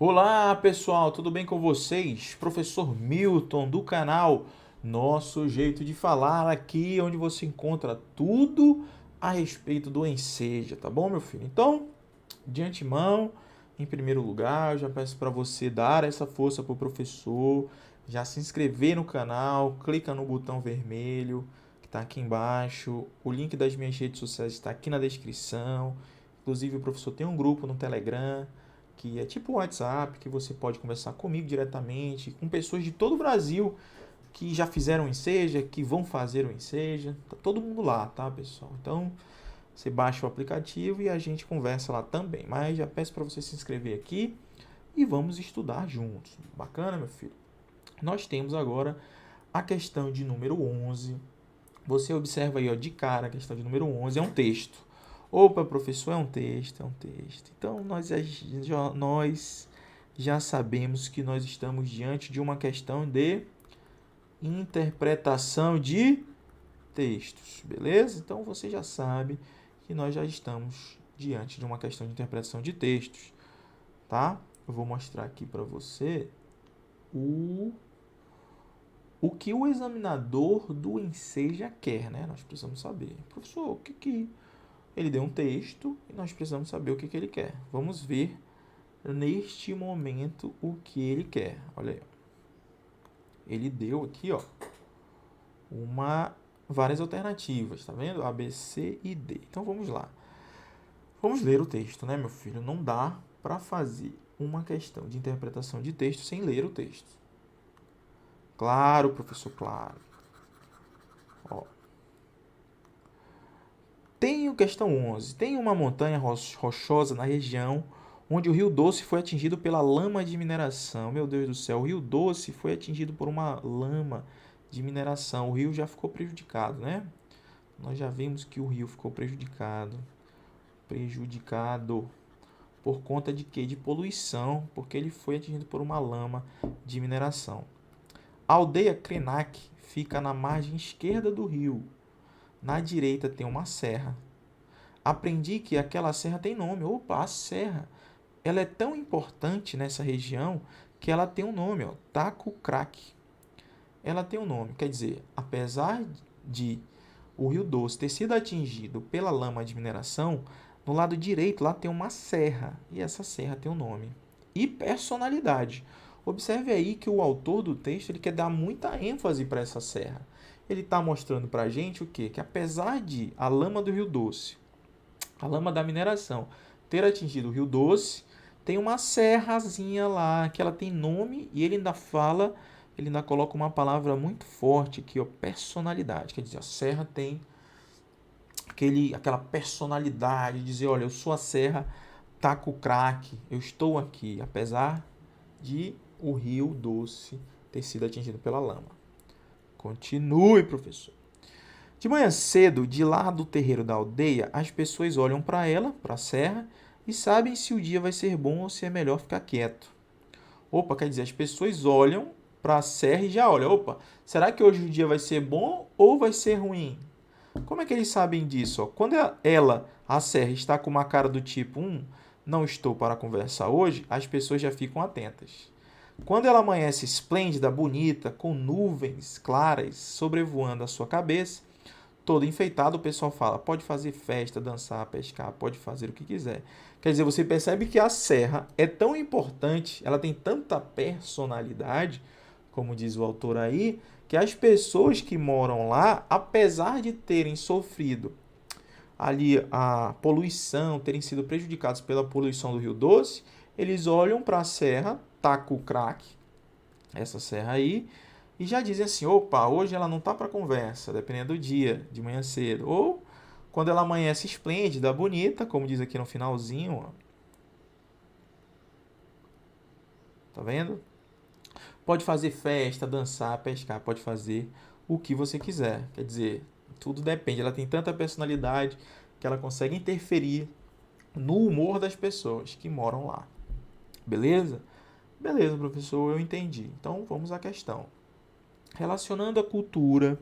Olá pessoal, tudo bem com vocês? Professor Milton do canal Nosso Jeito de Falar, aqui onde você encontra tudo a respeito do Enseja, tá bom, meu filho? Então, de antemão, em primeiro lugar, eu já peço para você dar essa força pro professor, já se inscrever no canal, clica no botão vermelho que está aqui embaixo, o link das minhas redes sociais está aqui na descrição, inclusive o professor tem um grupo no Telegram, que é tipo o WhatsApp, que você pode conversar comigo diretamente, com pessoas de todo o Brasil que já fizeram o Enseja, que vão fazer o Enseja. Tá todo mundo lá, tá, pessoal? Então, você baixa o aplicativo e a gente conversa lá também. Mas já peço para você se inscrever aqui e vamos estudar juntos. Bacana, meu filho? Nós temos agora a questão de número 11. Você observa aí, ó, de cara, a questão de número 11 é um texto. Opa, professor, é um texto, é um texto. Então, nós já sabemos que nós estamos diante de uma questão de interpretação de textos, beleza? Então, você já sabe que nós já estamos diante de uma questão de interpretação de textos, tá? Eu vou mostrar aqui para você o o que o examinador do Enseja quer, né? Nós precisamos saber. Professor, o que que ele deu um texto e nós precisamos saber o que que ele quer. Vamos ver neste momento o que ele quer. Olha aí. Ele deu aqui, ó, várias alternativas, tá vendo? A, B, C e D. Então vamos lá. Vamos ler o texto, né, meu filho? Não dá para fazer uma questão de interpretação de texto sem ler o texto. Claro, professor, claro. Ó. Tenho questão 11. Tem uma montanha rochosa na região onde o Rio Doce foi atingido pela lama de mineração. Meu Deus do céu, o Rio Doce foi atingido por uma lama de mineração. O rio já ficou prejudicado, né? Nós já vimos que o rio ficou prejudicado. Prejudicado por conta de quê? De poluição, porque ele foi atingido por uma lama de mineração. A aldeia Krenak fica na margem esquerda do rio. Na direita tem uma serra. Aprendi que aquela serra tem nome. Opa, a serra. Ela é tão importante nessa região que ela tem um nome, ó, Taco Crack. Ela tem um nome, quer dizer, apesar de o Rio Doce ter sido atingido pela lama de mineração, no lado direito lá tem uma serra, e essa serra tem um nome. E personalidade. Observe aí que o autor do texto ele quer dar muita ênfase para essa serra. Ele está mostrando para a gente o quê? Que apesar de a lama do Rio Doce, a lama da mineração, ter atingido o Rio Doce, tem uma serrazinha lá, que ela tem nome, e ele ainda coloca uma palavra muito forte aqui, ó, personalidade. Quer dizer, a serra tem aquela personalidade, de dizer, olha, eu sou a serra Taco Crack, eu estou aqui, apesar de o Rio Doce ter sido atingido pela lama. Continue, professor. De manhã cedo, de lá do terreiro da aldeia, as pessoas olham para ela, para a serra, e sabem se o dia vai ser bom ou se é melhor ficar quieto. Opa, quer dizer, as pessoas olham para a serra e já olham, opa, será que hoje o dia vai ser bom ou vai ser ruim? Como é que eles sabem disso? Ó? Quando ela, a serra, está com uma cara do tipo, não estou para conversar hoje, as pessoas já ficam atentas. Quando ela amanhece esplêndida, bonita, com nuvens claras sobrevoando a sua cabeça, todo enfeitado, o pessoal fala, pode fazer festa, dançar, pescar, pode fazer o que quiser. Quer dizer, você percebe que a serra é tão importante, ela tem tanta personalidade, como diz o autor aí, que as pessoas que moram lá, apesar de terem sofrido ali a poluição, terem sido prejudicados pela poluição do Rio Doce, eles olham para a serra, Taco Crack, essa serra aí, e já dizem assim, opa, hoje ela não tá para conversa, dependendo do dia, de manhã cedo. Ou quando ela amanhece esplêndida, bonita, como diz aqui no finalzinho, ó. Tá vendo? Pode fazer festa, dançar, pescar, pode fazer o que você quiser. Quer dizer, tudo depende. Ela tem tanta personalidade que ela consegue interferir no humor das pessoas que moram lá. Beleza? Beleza, professor, eu entendi. Então vamos à questão. Relacionando a cultura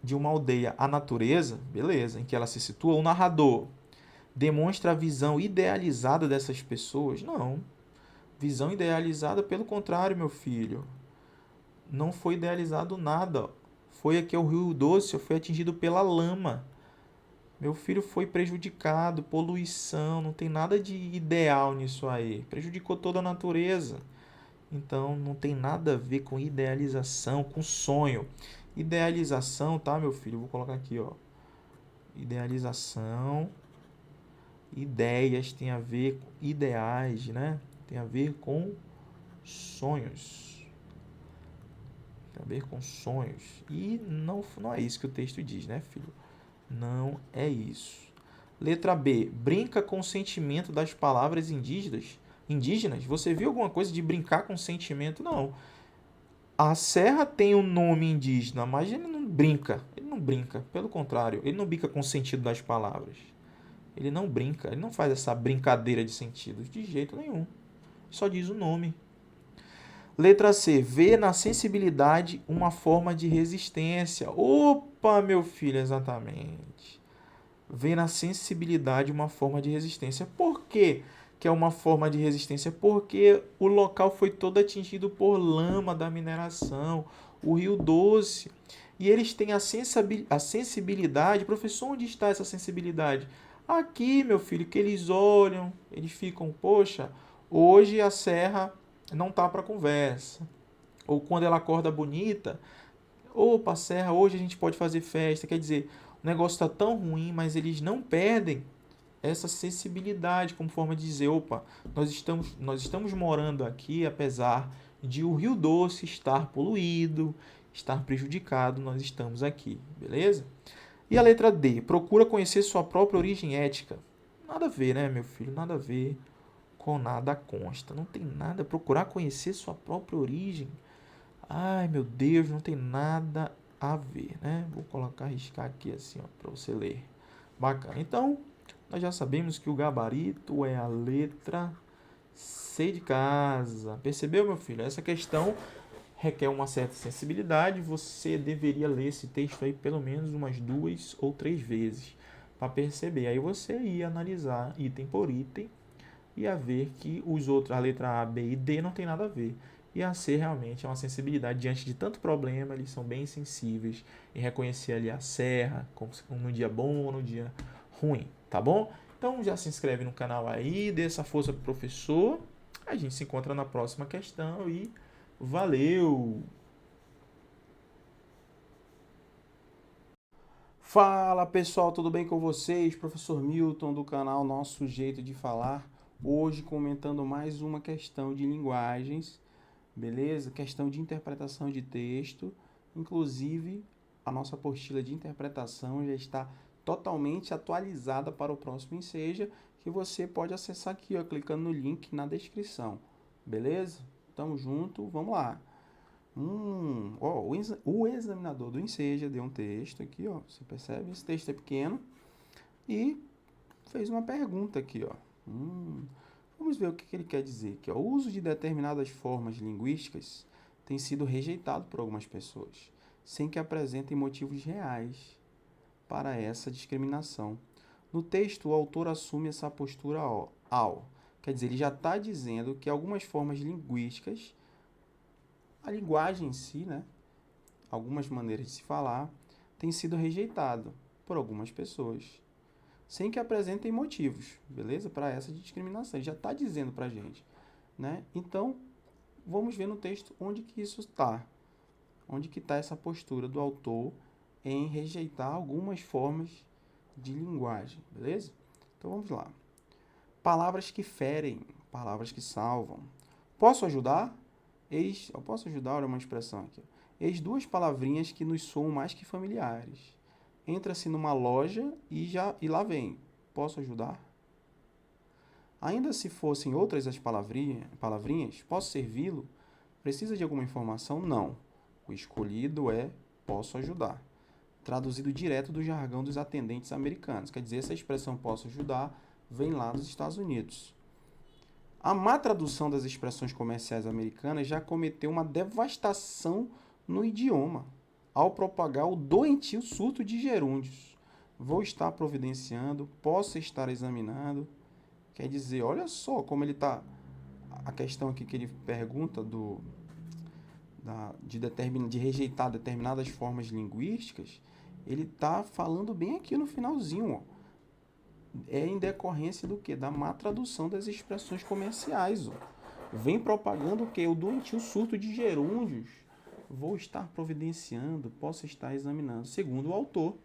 de uma aldeia à natureza, beleza, em que ela se situa, o narrador demonstra a visão idealizada dessas pessoas? Não. Visão idealizada, pelo contrário, meu filho. Não foi idealizado nada. Foi aqui o Rio Doce, foi atingido pela lama. Meu filho foi prejudicado, poluição, não tem nada de ideal nisso aí. Prejudicou toda a natureza. Então não tem nada a ver com idealização, com sonho. Idealização, tá, meu filho? Eu vou colocar aqui, ó. Idealização, ideias tem a ver com ideais, né? Tem a ver com sonhos. Tem a ver com sonhos. E não é isso que o texto diz, né, filho? Não é isso. Letra B. Brinca com o sentimento das palavras indígenas. Indígenas? Você viu alguma coisa de brincar com sentimento? Não. A serra tem um nome indígena, mas ele não brinca. Ele não brinca. Pelo contrário, ele não brinca com o sentido das palavras. Ele não brinca. Ele não faz essa brincadeira de sentidos de jeito nenhum. Só diz o nome. Letra C. Vê na sensibilidade uma forma de resistência. Opa, meu filho, exatamente. Vê na sensibilidade uma forma de resistência. Por quê que é uma forma de resistência? Porque o local foi todo atingido por lama da mineração, o Rio Doce. E eles têm a sensibilidade. Professor, onde está essa sensibilidade? Aqui, meu filho, que eles olham, eles ficam, poxa, hoje a serra não tá para conversa. Ou quando ela acorda bonita, opa, serra, hoje a gente pode fazer festa. Quer dizer, o negócio está tão ruim, mas eles não perdem essa sensibilidade como forma de dizer, opa, nós estamos morando aqui, apesar de o Rio Doce estar poluído, estar prejudicado, nós estamos aqui, beleza? E a letra D, procura conhecer sua própria origem ética. Nada a ver, né, meu filho? Nada a ver com nada consta. Não tem nada. Procurar conhecer sua própria origem. Ai, meu Deus, não tem nada a ver, né? Vou colocar, riscar aqui assim, ó, para você ler. Bacana. Então, nós já sabemos que o gabarito é a letra C de casa. Percebeu, meu filho? Essa questão requer uma certa sensibilidade. Você deveria ler esse texto aí pelo menos umas 2 ou 3 vezes para perceber. Aí você ia analisar item por item e a ver que os outros, a letra A, B e D não tem nada a ver. E a C realmente é uma sensibilidade diante de tanto problema, eles são bem sensíveis em reconhecer ali a serra, como no dia bom ou no dia ruim, tá bom? Então já se inscreve no canal aí, dê essa força pro professor. A gente se encontra na próxima questão e valeu! Fala pessoal, tudo bem com vocês? Professor Milton do canal Nosso Jeito de Falar. Hoje comentando mais uma questão de linguagens, beleza? Questão de interpretação de texto. Inclusive, a nossa apostila de interpretação já está totalmente atualizada para o próximo Enseja, que você pode acessar aqui, ó, clicando no link na descrição, beleza? Tamo junto, vamos lá. O examinador do Enseja deu um texto aqui, ó. Você percebe? Esse texto é pequeno e fez uma pergunta aqui, ó. Vamos ver o que ele quer dizer aqui, ó. O uso de determinadas formas linguísticas tem sido rejeitado por algumas pessoas, sem que apresentem motivos reais para essa discriminação. No texto, o autor assume essa postura quer dizer, ele já está dizendo que algumas formas linguísticas, a linguagem em si, né, algumas maneiras de se falar, tem sido rejeitado por algumas pessoas, sem que apresentem motivos, beleza? Para essa discriminação. Ele já está dizendo para a gente, né? Então, vamos ver no texto onde que isso está. Onde que está essa postura do autor em rejeitar algumas formas de linguagem, beleza? Então, vamos lá. Palavras que ferem, palavras que salvam. Posso ajudar? Eu posso ajudar, olha uma expressão aqui. Eis duas palavrinhas que nos soam mais que familiares. Entra-se numa loja e lá vem. Posso ajudar? Ainda se fossem outras as palavrinhas, posso servi-lo? Precisa de alguma informação? Não. O escolhido é posso ajudar. Traduzido direto do jargão dos atendentes americanos. Quer dizer, essa expressão posso ajudar vem lá dos Estados Unidos. A má tradução das expressões comerciais americanas já cometeu uma devastação no idioma, ao propagar o doentio surto de gerúndios. Vou estar providenciando, posso estar examinando. Quer dizer, olha só como ele está a questão aqui que ele pergunta de rejeitar determinadas formas linguísticas, ele está falando bem aqui no finalzinho, ó. É em decorrência do quê? Da má tradução das expressões comerciais, ó. Vem propagando o quê? O doentio surto de gerúndios. Vou estar providenciando, posso estar examinando. Segundo o autor,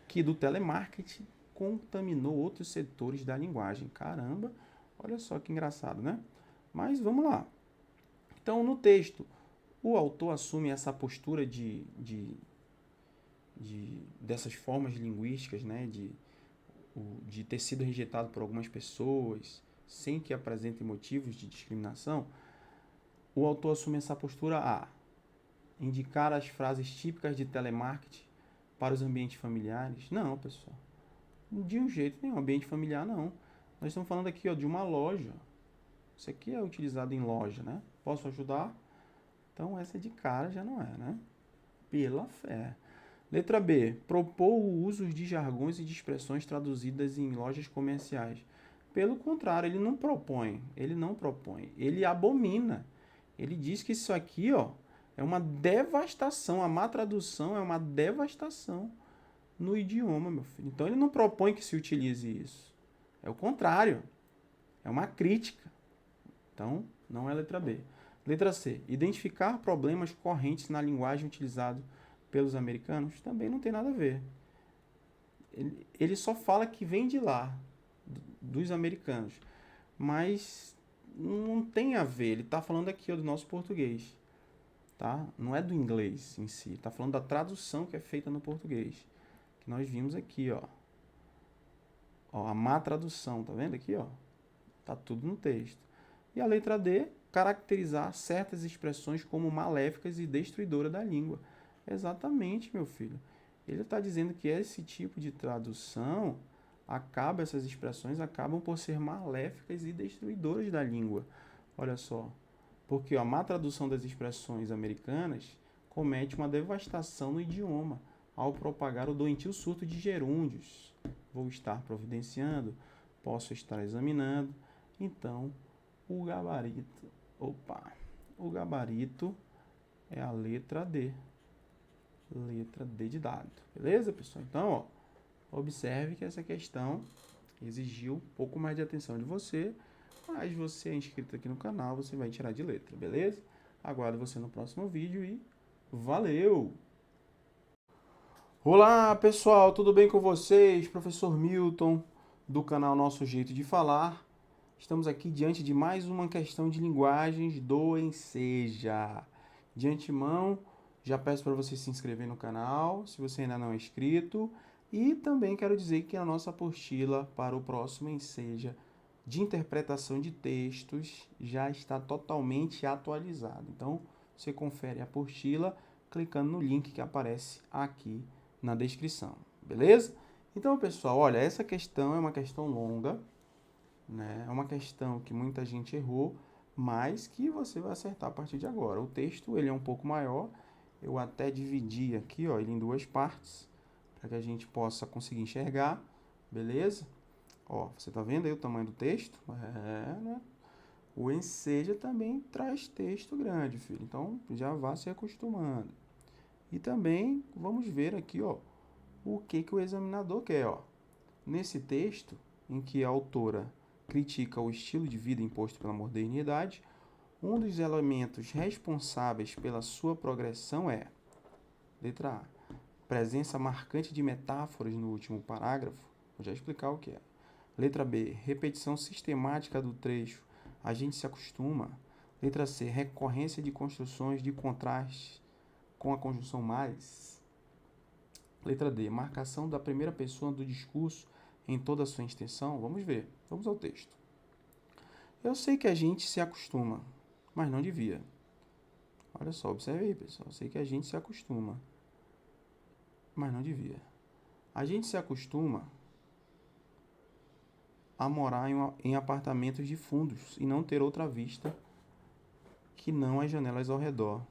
que do telemarketing contaminou outros setores da linguagem. Caramba, olha só que engraçado, né? Mas vamos lá. Então, no texto, o autor assume essa postura dessas formas linguísticas, né? De ter sido rejeitado por algumas pessoas, sem que apresentem motivos de discriminação. O autor assume essa postura a indicar as frases típicas de telemarketing para os ambientes familiares. Não, pessoal. De um jeito nenhum. Ambiente familiar, não. Nós estamos falando aqui, ó, de uma loja. Isso aqui é utilizado em loja, né? Posso ajudar? Então, essa de cara já não é, né? Pela fé. Letra B. Propor o uso de jargões e de expressões traduzidas em lojas comerciais. Pelo contrário, ele não propõe. Ele abomina. Ele diz que isso aqui, ó, é uma devastação. A má tradução é uma devastação no idioma, meu filho. Então, ele não propõe que se utilize isso. É o contrário. É uma crítica. Então, não é letra B. Letra C. Identificar problemas correntes na linguagem utilizada pelos americanos também não tem nada a ver. Ele só fala que vem de lá, dos americanos. Mas não tem a ver. Ele está falando aqui, ó, do nosso português. Tá? Não é do inglês em si. Está falando da tradução que é feita no português. Que nós vimos aqui, ó. Ó, a má tradução, tá vendo aqui, ó? Tá tudo no texto. E a letra D, caracterizar certas expressões como maléficas e destruidoras da língua. Exatamente, meu filho. Ele está dizendo que esse tipo de tradução essas expressões acabam por ser maléficas e destruidoras da língua. Olha só. Porque a má tradução das expressões americanas comete uma devastação no idioma ao propagar o doentio surto de gerúndios. Vou estar providenciando, posso estar examinando. Então, o gabarito é a letra D. Letra D de dado. Beleza, pessoal? Então, ó, observe que essa questão exigiu um pouco mais de atenção de você, mas você é inscrito aqui no canal, você vai tirar de letra, beleza? Aguardo você no próximo vídeo e valeu! Olá, pessoal, tudo bem com vocês? Professor Milton, do canal Nosso Jeito de Falar. Estamos aqui diante de mais uma questão de linguagens do Enseja. De antemão, já peço para você se inscrever no canal, se você ainda não é inscrito. E também quero dizer que a nossa apostila para o próximo Enseja de interpretação de textos já está totalmente atualizada. Então, você confere a apostila clicando no link que aparece aqui na descrição, beleza? Então, pessoal, olha, essa questão é uma questão longa, né? É uma questão que muita gente errou, mas que você vai acertar a partir de agora. O texto, ele é um pouco maior, eu até dividi aqui, ó, ele em duas partes, para que a gente possa conseguir enxergar, beleza? Ó, você tá vendo aí o tamanho do texto? Né? O Enseja também traz texto grande, filho, então já vá se acostumando. E também vamos ver aqui, ó, o que o examinador quer, ó. Nesse texto, em que a autora critica o estilo de vida imposto pela modernidade, um dos elementos responsáveis pela sua progressão é, letra A, presença marcante de metáforas no último parágrafo. Vou já explicar o que é. Letra B, repetição sistemática do trecho. A gente se acostuma. Letra C, recorrência de construções de contraste com a conjunção mais. Letra D, marcação da primeira pessoa do discurso em toda a sua extensão. Vamos ver. Vamos ao texto. Eu sei que a gente se acostuma, mas não devia. Olha só, observe aí, pessoal. Eu sei que a gente se acostuma, mas não devia. A gente se acostuma a morar em apartamentos de fundos e não ter outra vista que não as janelas ao redor.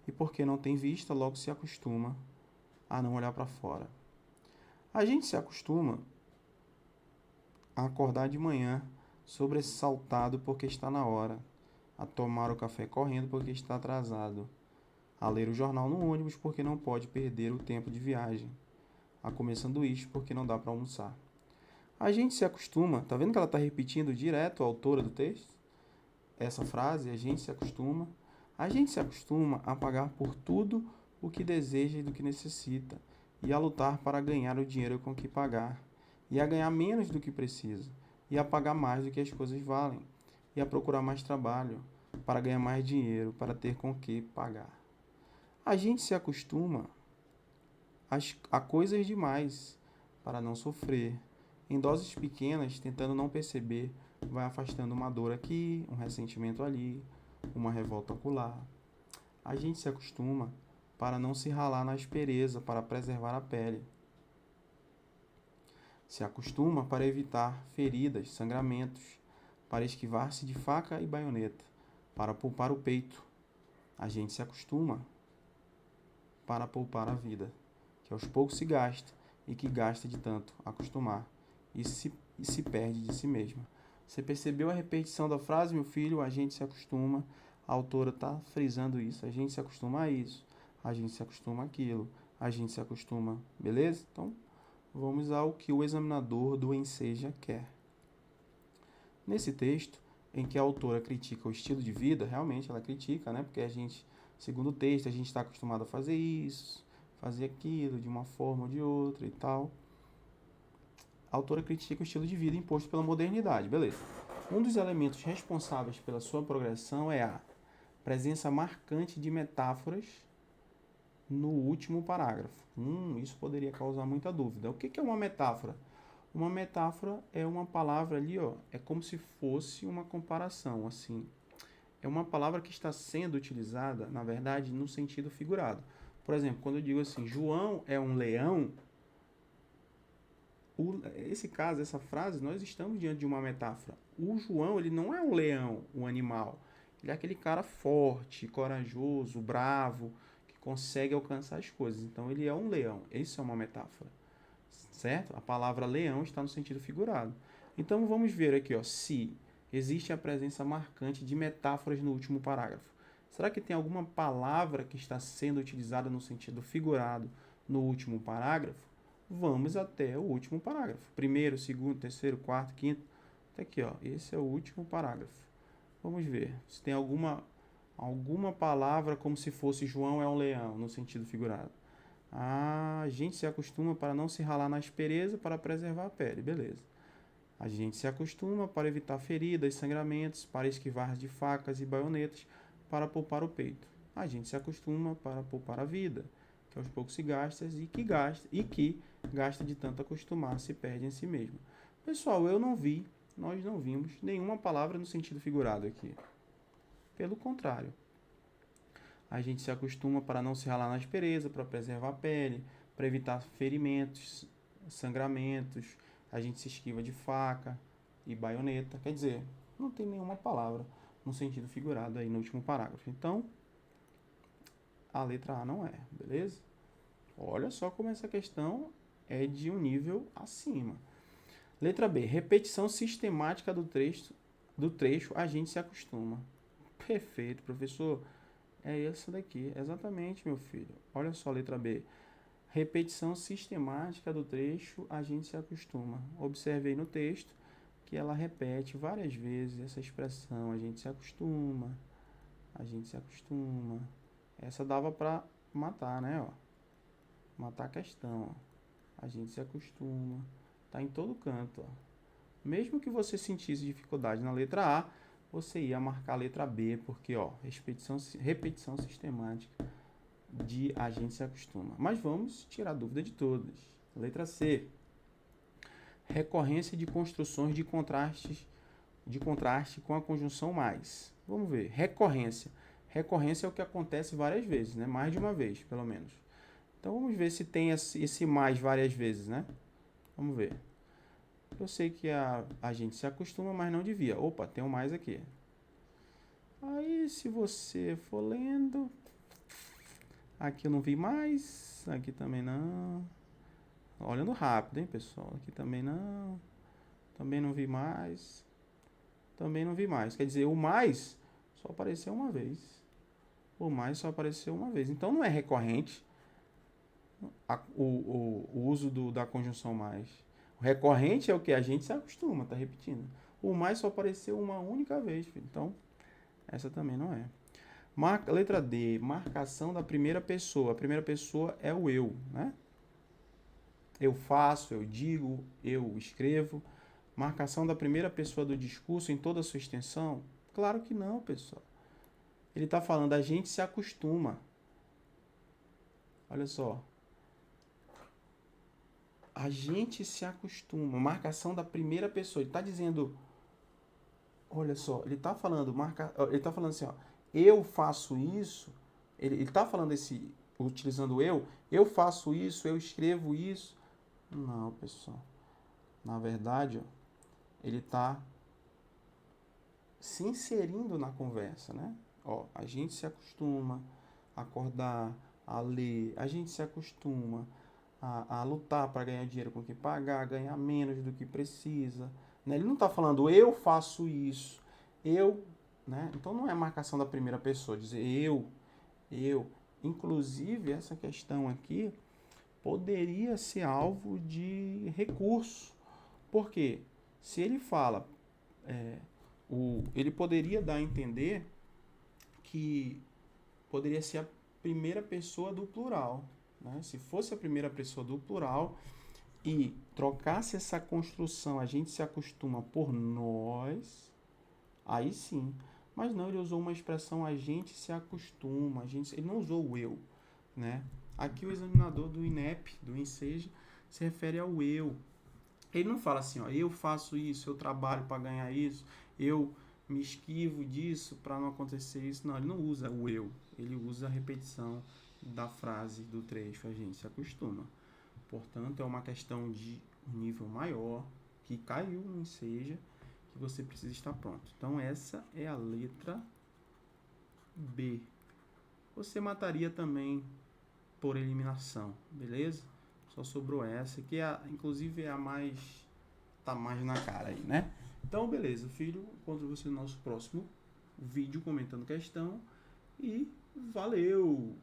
E porque não tem vista, logo se acostuma a não olhar para fora. A gente se acostuma a acordar de manhã sobressaltado porque está na hora, a tomar o café correndo porque está atrasado, a ler o jornal no ônibus porque não pode perder o tempo de viagem, a comer sanduíche porque não dá para almoçar. A gente se acostuma, tá vendo que ela está repetindo direto a autora do texto? Essa frase, a gente se acostuma a pagar por tudo o que deseja e do que necessita, e a lutar para ganhar o dinheiro com que pagar, e a ganhar menos do que precisa, e a pagar mais do que as coisas valem, e a procurar mais trabalho, para ganhar mais dinheiro, para ter com que pagar. A gente se acostuma a coisas demais para não sofrer. Em doses pequenas, tentando não perceber, vai afastando uma dor aqui, um ressentimento ali, uma revolta acolá. A gente se acostuma para não se ralar na aspereza, para preservar a pele. Se acostuma para evitar feridas, sangramentos, para esquivar-se de faca e baioneta, para poupar o peito. A gente se acostuma para poupar a vida, que aos poucos se gasta e que gasta de tanto acostumar e se perde de si mesma. Você percebeu a repetição da frase, meu filho? A gente se acostuma. A autora está frisando isso. A gente se acostuma a isso. A gente se acostuma àquilo. A gente se acostuma. Beleza? Então, vamos ao que o examinador do Enseja quer. Nesse texto, em que a autora critica o estilo de vida, realmente ela critica, né? Porque a gente, segundo o texto, a gente está acostumado a fazer isso, fazer aquilo, de uma forma ou de outra e tal. A autora critica o estilo de vida imposto pela modernidade, beleza. Um dos elementos responsáveis pela sua progressão é a presença marcante de metáforas no último parágrafo. Isso poderia causar muita dúvida. O que é uma metáfora? Uma metáfora é uma palavra ali, ó, é como se fosse uma comparação, assim. É uma palavra que está sendo utilizada, na verdade, no sentido figurado. Por exemplo, quando eu digo assim, João é um leão, esse caso, essa frase, nós estamos diante de uma metáfora. O João, ele não é um leão, um animal. Ele é aquele cara forte, corajoso, bravo, que consegue alcançar as coisas. Então, ele é um leão. Isso é uma metáfora. Certo? A palavra leão está no sentido figurado. Então, vamos ver aqui, ó, se existe a presença marcante de metáforas no último parágrafo. Será que tem alguma palavra que está sendo utilizada no sentido figurado no último parágrafo? Vamos até o último parágrafo. Primeiro, segundo, terceiro, quarto, quinto. Até aqui, ó. Esse é o último parágrafo. Vamos ver se tem alguma palavra como se fosse João é um leão, no sentido figurado. A gente se acostuma para não se ralar na aspereza para preservar a pele. Beleza. A gente se acostuma para evitar feridas, sangramentos, para esquivar de facas e baionetas, para poupar o peito. A gente se acostuma para poupar a vida, que aos poucos se gasta e que gasta de tanto acostumar, se perde em si mesmo. Pessoal, nós não vimos nenhuma palavra no sentido figurado aqui. Pelo contrário. A gente se acostuma para não se ralar na aspereza, para preservar a pele, para evitar ferimentos, sangramentos. A gente se esquiva de faca e baioneta. Quer dizer, não tem nenhuma palavra no sentido figurado aí no último parágrafo. Então, a letra A não é, beleza? Olha só como essa questão é de um nível acima. Letra B. Repetição sistemática do trecho a gente se acostuma. Perfeito, professor. É essa daqui, exatamente, meu filho. Olha só a letra B. Repetição sistemática do trecho, a gente se acostuma. Observe aí no texto que ela repete várias vezes essa expressão, a gente se acostuma, a gente se acostuma. Essa dava para matar, né, ó? Matar a questão, ó. A gente se acostuma. Tá em todo canto, ó. Mesmo que você sentisse dificuldade na letra A, você ia marcar a letra B, porque, ó, repetição sistemática de a gente se acostuma. Mas vamos tirar a dúvida de todas. Letra C. Recorrência de construções de contraste com a conjunção mais. Vamos ver. Recorrência. Recorrência é o que acontece várias vezes, né? Mais de uma vez, pelo menos. Então, vamos ver se tem esse mais várias vezes, né? Vamos ver. Eu sei que a gente se acostuma, mas não devia. Opa, tem um mais aqui. Aí, se você for lendo... Aqui eu não vi mais. Aqui também não. Olhando rápido, hein, pessoal? Aqui também não. Também não vi mais. Também não vi mais. Quer dizer, o mais só apareceu uma vez. O mais só apareceu uma vez. Então não é recorrente o uso da conjunção mais. O recorrente é o que a gente se acostuma, tá repetindo. O mais só apareceu uma única vez, filho. Então, essa também não é. Letra D, marcação da primeira pessoa. A primeira pessoa é o eu, né? Eu faço, eu digo, eu escrevo. Marcação da primeira pessoa do discurso em toda a sua extensão? Claro que não, pessoal. Ele está falando, a gente se acostuma. Olha só. A gente se acostuma. Marcação da primeira pessoa. Ele está dizendo, olha só, ele está falando assim, ó, eu faço isso. Ele está falando utilizando eu faço isso, eu escrevo isso. Não, pessoal. Na verdade, ó, ele está se inserindo na conversa, né? Ó, a gente se acostuma a acordar, a ler, a gente se acostuma a lutar para ganhar dinheiro com o que pagar, ganhar menos do que precisa. Né? Ele não está falando eu faço isso, eu, né? Então não é marcação da primeira pessoa, dizer eu. Inclusive, essa questão aqui poderia ser alvo de recurso. Por quê? Se ele fala, ele poderia dar a entender que poderia ser a primeira pessoa do plural. Né? Se fosse a primeira pessoa do plural e trocasse essa construção, a gente se acostuma por nós, aí sim. Mas não, ele usou uma expressão, a gente se acostuma, ele não usou o eu. Né? Aqui o examinador do INEP, do Enseja, se refere ao eu. Ele não fala assim, ó, eu faço isso, eu trabalho para ganhar isso, eu me esquivo disso para não acontecer isso. Não, ele não usa o eu, ele usa a repetição da frase, do trecho, a gente se acostuma. Portanto, é uma questão de um nível maior, que caiu no Enseja, que você precisa estar pronto. Então, essa é a letra B. Você mataria também por eliminação, beleza? Só sobrou essa, que inclusive é a mais, tá mais na cara aí, né? Então, beleza, filho, encontro você no nosso próximo vídeo comentando questão e valeu!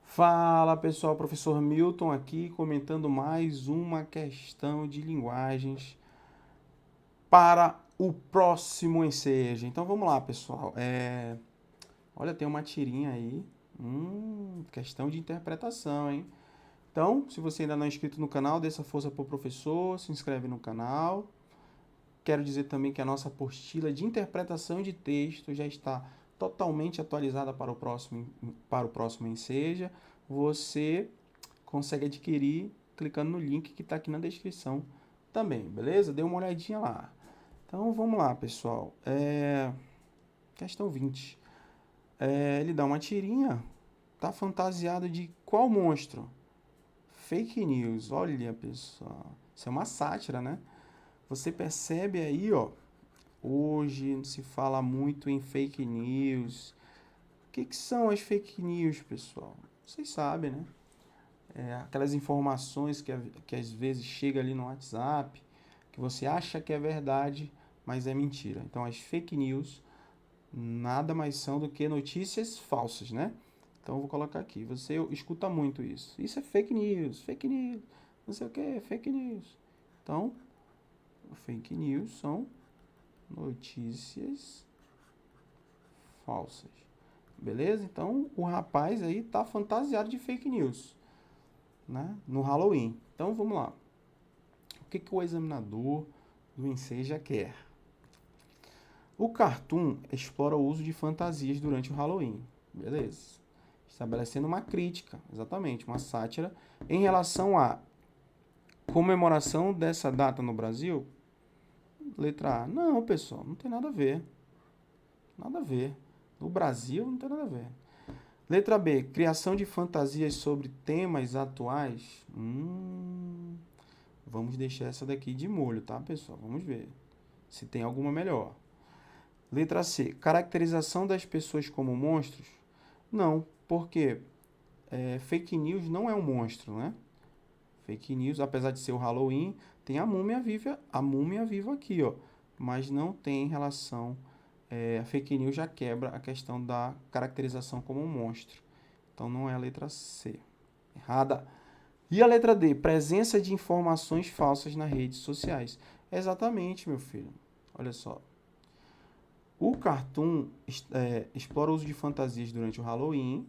Fala, pessoal, professor Milton aqui comentando mais uma questão de linguagens para o próximo Enseja. Então, vamos lá, pessoal. Olha, tem uma tirinha aí, questão de interpretação, hein? Então, se você ainda não é inscrito no canal, dê essa força para o professor, se inscreve no canal. Quero dizer também que a nossa apostila de interpretação de texto já está totalmente atualizada para o próximo Enseja. Você consegue adquirir clicando no link que está aqui na descrição também, beleza? Dê uma olhadinha lá. Então, vamos lá, pessoal. Questão 20. Ele dá uma tirinha, tá fantasiado de qual monstro? Fake news. Olha, pessoal, isso é uma sátira, né? Você percebe aí, ó, hoje se fala muito em fake news. O que são as fake news, pessoal? Vocês sabem, né? Aquelas informações que às vezes chega ali no WhatsApp, que você acha que é verdade, mas é mentira. Então, as fake news nada mais são do que notícias falsas, né? Então, eu vou colocar aqui. Você escuta muito isso. Isso é fake news, não sei o que, fake news. Então, fake news são notícias falsas. Beleza? Então, o rapaz aí tá fantasiado de fake news, né? No Halloween. Então, vamos lá. O que o examinador do Enseja quer? O cartoon explora o uso de fantasias durante o Halloween. Beleza. Estabelecendo uma crítica, exatamente, uma sátira, em relação à comemoração dessa data no Brasil. Letra A. Não, pessoal, não tem nada a ver. Nada a ver. No Brasil não tem nada a ver. Letra B. Criação de fantasias sobre temas atuais. Vamos deixar essa daqui de molho, tá, pessoal? Vamos ver se tem alguma melhor. Letra C. Caracterização das pessoas como monstros? Não, porque fake news não é um monstro, né? Fake news, apesar de ser o Halloween, tem a múmia viva aqui, ó. mas não tem relação. A fake news já quebra a questão da caracterização como um monstro. Então não é a letra C. Errada. E a letra D? Presença de informações falsas nas redes sociais. Exatamente, meu filho. Olha só. O cartoon explora o uso de fantasias durante o Halloween,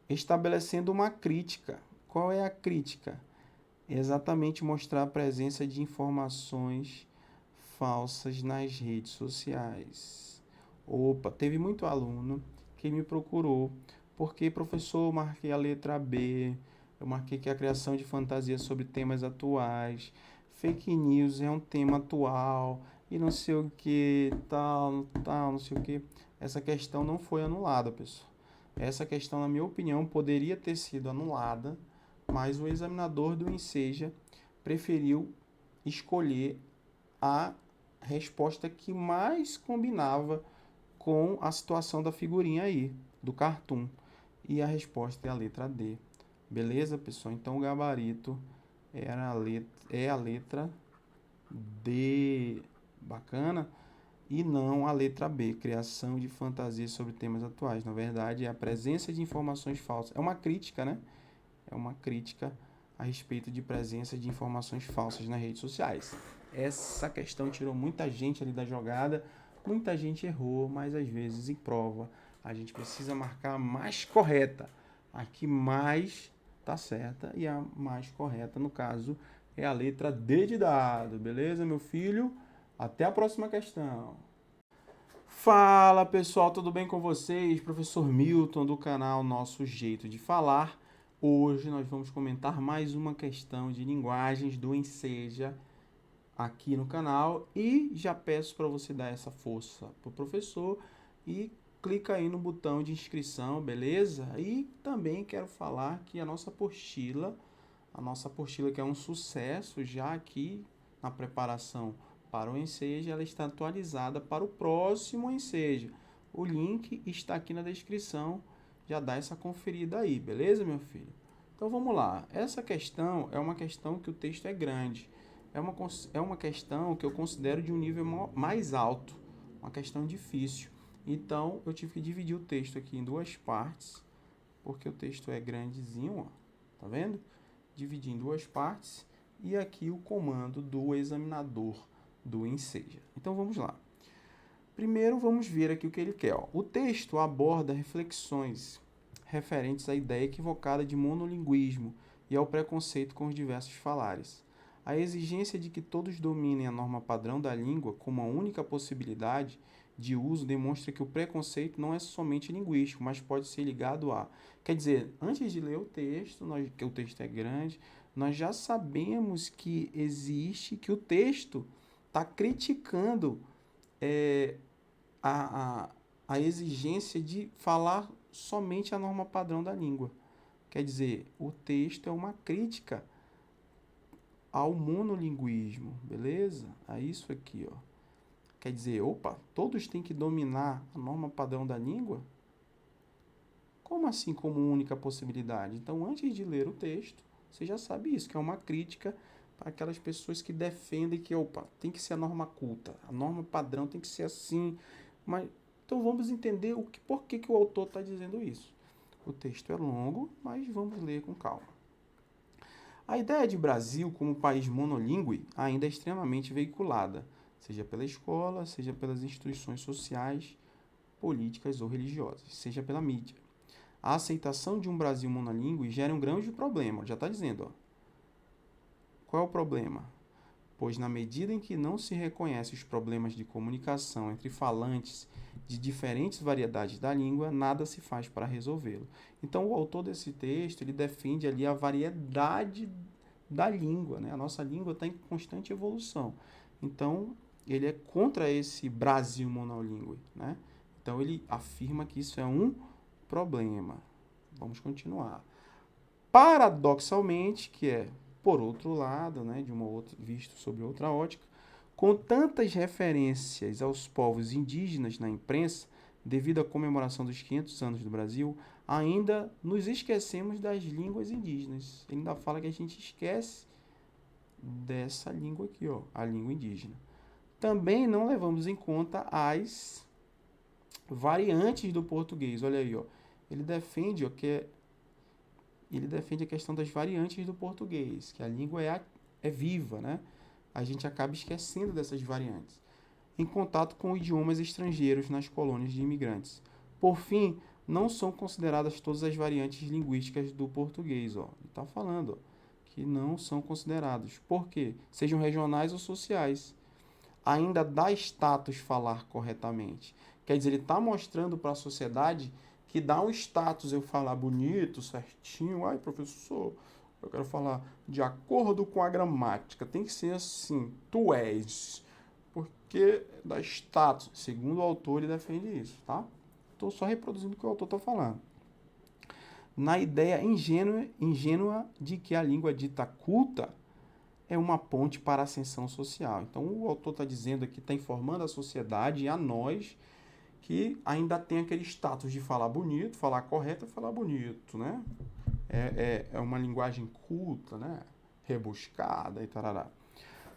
estabelecendo uma crítica. Qual é a crítica? É exatamente mostrar a presença de informações falsas nas redes sociais. Opa, teve muito aluno que me procurou, porque, professor, eu marquei a letra B, eu marquei que a criação de fantasias sobre temas atuais, fake news é um tema atual, e não sei o que, tal, não sei o que. Essa questão não foi anulada, pessoal. Essa questão, na minha opinião, poderia ter sido anulada, mas o examinador do Enseja preferiu escolher a resposta que mais combinava com a situação da figurinha aí, do cartoon. E a resposta é a letra D. Beleza, pessoal? Então o gabarito é a letra D. Bacana? E não a letra B, criação de fantasias sobre temas atuais. Na verdade, é a presença de informações falsas. É uma crítica, né? É uma crítica a respeito de presença de informações falsas nas redes sociais. Essa questão tirou muita gente ali da jogada, muita gente errou, mas às vezes em prova a gente precisa marcar a mais correta, a que mais tá certa, e a mais correta, no caso, é a letra D de dado, beleza, meu filho? Até a próxima questão. Fala, pessoal, tudo bem com vocês? Professor Milton do canal Nosso Jeito de Falar. Hoje nós vamos comentar mais uma questão de linguagens do Enseja aqui no canal e já peço para você dar essa força pro professor e clica aí no botão de inscrição, beleza? E também quero falar que a nossa apostila que é um sucesso já aqui na preparação para o Enseja, ela está atualizada para o próximo Enseja. O link está aqui na descrição, já dá essa conferida aí, beleza, meu filho? Então vamos lá. Essa questão é uma questão que o texto é grande. É uma questão que eu considero de um nível mais alto, uma questão difícil. Então eu tive que dividir o texto aqui em duas partes, porque o texto é grandezinho, ó, tá vendo? Dividir em duas partes e aqui o comando do examinador do Enseja. Então vamos lá. Primeiro vamos ver aqui o que ele quer. Ó. O texto aborda reflexões referentes à ideia equivocada de monolinguismo e ao preconceito com os diversos falares. A exigência de que todos dominem a norma padrão da língua como a única possibilidade de uso demonstra que o preconceito não é somente linguístico, mas pode ser ligado a... Quer dizer, antes de ler o texto, que o texto é grande, nós já sabemos que existe, que o texto está criticando a exigência de falar somente a norma padrão da língua. Quer dizer, o texto é uma crítica ao monolinguismo, beleza? É isso aqui, ó. Quer dizer, opa, todos têm que dominar a norma padrão da língua? Como assim como única possibilidade? Então, antes de ler o texto, você já sabe isso, que é uma crítica para aquelas pessoas que defendem que, opa, tem que ser a norma culta, a norma padrão tem que ser assim. Mas, então, vamos entender por que o autor está dizendo isso. O texto é longo, mas vamos ler com calma. A ideia de Brasil como país monolíngue ainda é extremamente veiculada, seja pela escola, seja pelas instituições sociais, políticas ou religiosas, seja pela mídia. A aceitação de um Brasil monolíngue gera um grande problema, já está dizendo. Ó. Qual é o problema? Pois na medida em que não se reconhece os problemas de comunicação entre falantes de diferentes variedades da língua, nada se faz para resolvê-lo. Então o autor desse texto, ele defende ali a variedade da língua, né? A nossa língua está em constante evolução. Então, ele é contra esse Brasil monolíngue, né? Então, ele afirma que isso é um problema. Vamos continuar. Paradoxalmente, que é por outro lado, né, visto sob outra ótica, com tantas referências aos povos indígenas na imprensa, devido à comemoração dos 500 anos do Brasil, ainda nos esquecemos das línguas indígenas. Ele ainda fala que a gente esquece dessa língua aqui, ó, a língua indígena. Também não levamos em conta as variantes do português. Olha aí, ó. Ele defende a questão das variantes do português, que a língua é viva, né? A gente acaba esquecendo dessas variantes, em contato com idiomas estrangeiros nas colônias de imigrantes. Por fim, não são consideradas todas as variantes linguísticas do português. Ó. Ele está falando que não são considerados. Por quê? Sejam regionais ou sociais. Ainda dá status falar corretamente. Quer dizer, ele está mostrando para a sociedade que dá um status eu falar bonito, certinho. Ai, professor, eu quero falar de acordo com a gramática. Tem que ser assim, tu és. Porque dá status. Segundo o autor, ele defende isso, tá? Estou só reproduzindo o que o autor está falando. Na ideia ingênua de que a língua dita culta é uma ponte para a ascensão social. Então, o autor está dizendo aqui, está informando a sociedade e a nós que ainda tem aquele status de falar bonito, falar correto e falar bonito, né? É uma linguagem culta, né? Rebuscada e tarará.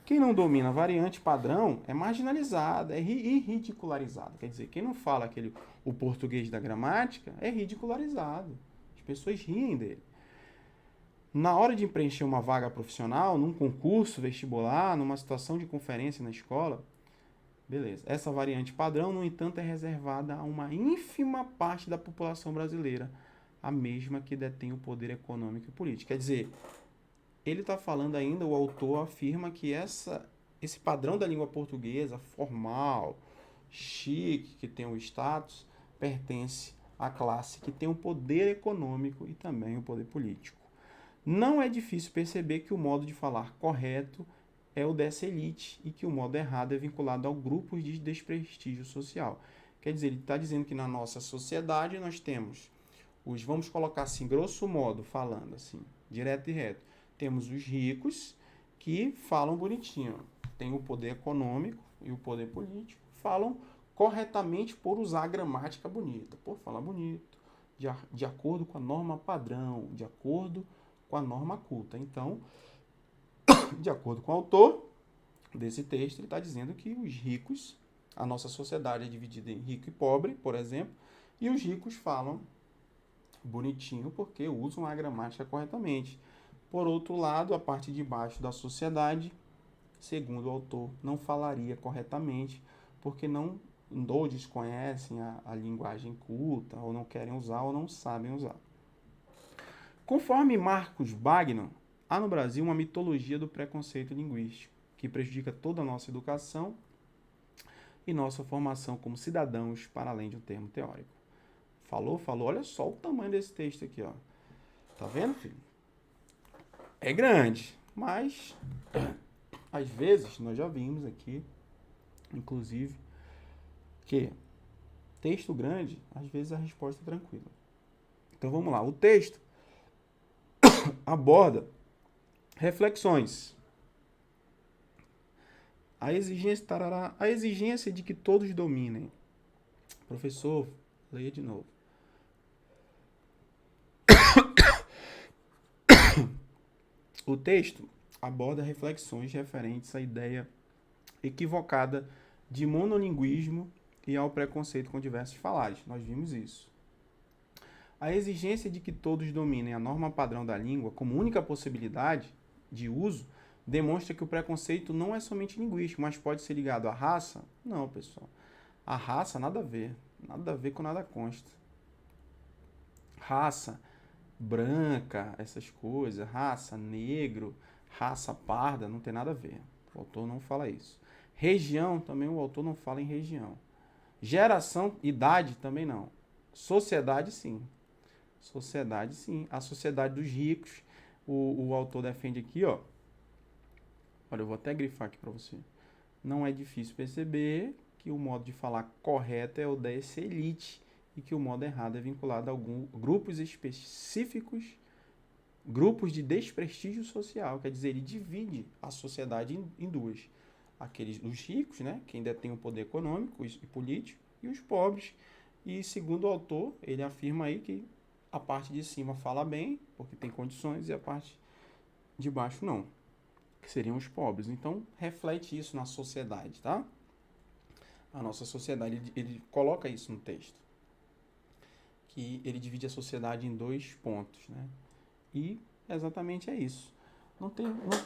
Quem não domina a variante padrão é marginalizado, é ridicularizado. Quer dizer, quem não fala o português da gramática é ridicularizado. As pessoas riem dele. Na hora de preencher uma vaga profissional, num concurso vestibular, numa situação de conferência na escola, beleza. Essa variante padrão, no entanto, é reservada a uma ínfima parte da população brasileira, a mesma que detém o poder econômico e político. Quer dizer, ele está falando ainda, o autor afirma que esse padrão da língua portuguesa, formal, chique, que tem o status, pertence à classe que tem o poder econômico e também o poder político. Não é difícil perceber que o modo de falar correto é o dessa elite e que o modo errado é vinculado ao grupo de desprestígio social. Quer dizer, ele está dizendo que na nossa sociedade nós temos vamos colocar assim, grosso modo, falando assim, direto e reto, temos os ricos que falam bonitinho, tem o poder econômico e o poder político, falam corretamente por usar a gramática bonita, por falar bonito, de acordo com a norma padrão, de acordo com a norma culta. Então, de acordo com o autor desse texto, ele está dizendo que os ricos, a nossa sociedade é dividida em rico e pobre, por exemplo, e os ricos falam bonitinho porque usam a gramática corretamente. Por outro lado, a parte de baixo da sociedade, segundo o autor, não falaria corretamente porque não ou desconhecem a linguagem culta, ou não querem usar, ou não sabem usar. Conforme Marcos Bagno, há no Brasil uma mitologia do preconceito linguístico, que prejudica toda a nossa educação e nossa formação como cidadãos, para além de um termo teórico. Falou, olha só o tamanho desse texto aqui, ó. Tá vendo, filho? É grande, mas às vezes nós já vimos aqui, inclusive, que texto grande, às vezes a resposta é tranquila. Então vamos lá, o texto aborda reflexões. A exigência de que todos dominem. Professor, leia de novo. O texto aborda reflexões referentes à ideia equivocada de monolinguismo e ao preconceito com diversos falares. Nós vimos isso. A exigência de que todos dominem a norma padrão da língua como única possibilidade de uso demonstra que o preconceito não é somente linguístico, mas pode ser ligado à raça? Não, pessoal. A raça, nada a ver. Nada a ver com nada consta. Raça branca, essas coisas, raça negro, raça parda, não tem nada a ver. O autor não fala isso. Região, também o autor não fala em região. Geração, idade, também não. Sociedade, sim. Sociedade, sim. A sociedade dos ricos, o autor defende aqui, ó. Olha, eu vou até grifar aqui para você. Não é difícil perceber que o modo de falar correto é o dessa elite e que o modo errado é vinculado a alguns grupos específicos, grupos de desprestígio social. Quer dizer, ele divide a sociedade em duas. Os ricos, né, que ainda tem o poder econômico e político, e os pobres. E segundo o autor, ele afirma aí que a parte de cima fala bem, porque tem condições, e a parte de baixo não. que seriam os pobres. Então, reflete isso na sociedade, tá? A nossa sociedade, ele coloca isso no texto, que ele divide a sociedade em 2 pontos, né? E exatamente é isso. Não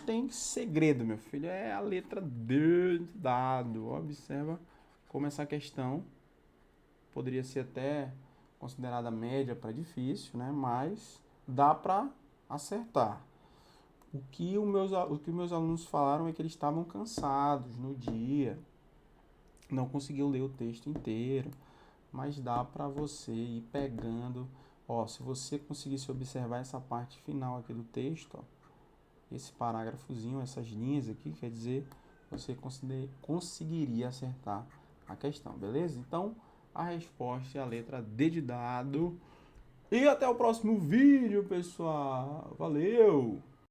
tem segredo, meu filho. É a letra D de dado. Observa como essa questão poderia ser até considerada média para difícil, né? Mas dá para acertar. O que os meus alunos falaram é que eles estavam cansados no dia, não conseguiu ler o texto inteiro, mas dá para você ir pegando. Ó, se você conseguisse observar essa parte final aqui do texto, ó, esse parágrafozinho, essas linhas aqui, quer dizer, você conseguiria acertar a questão, beleza? Então, a resposta é a letra D de dado. E até o próximo vídeo, pessoal. Valeu!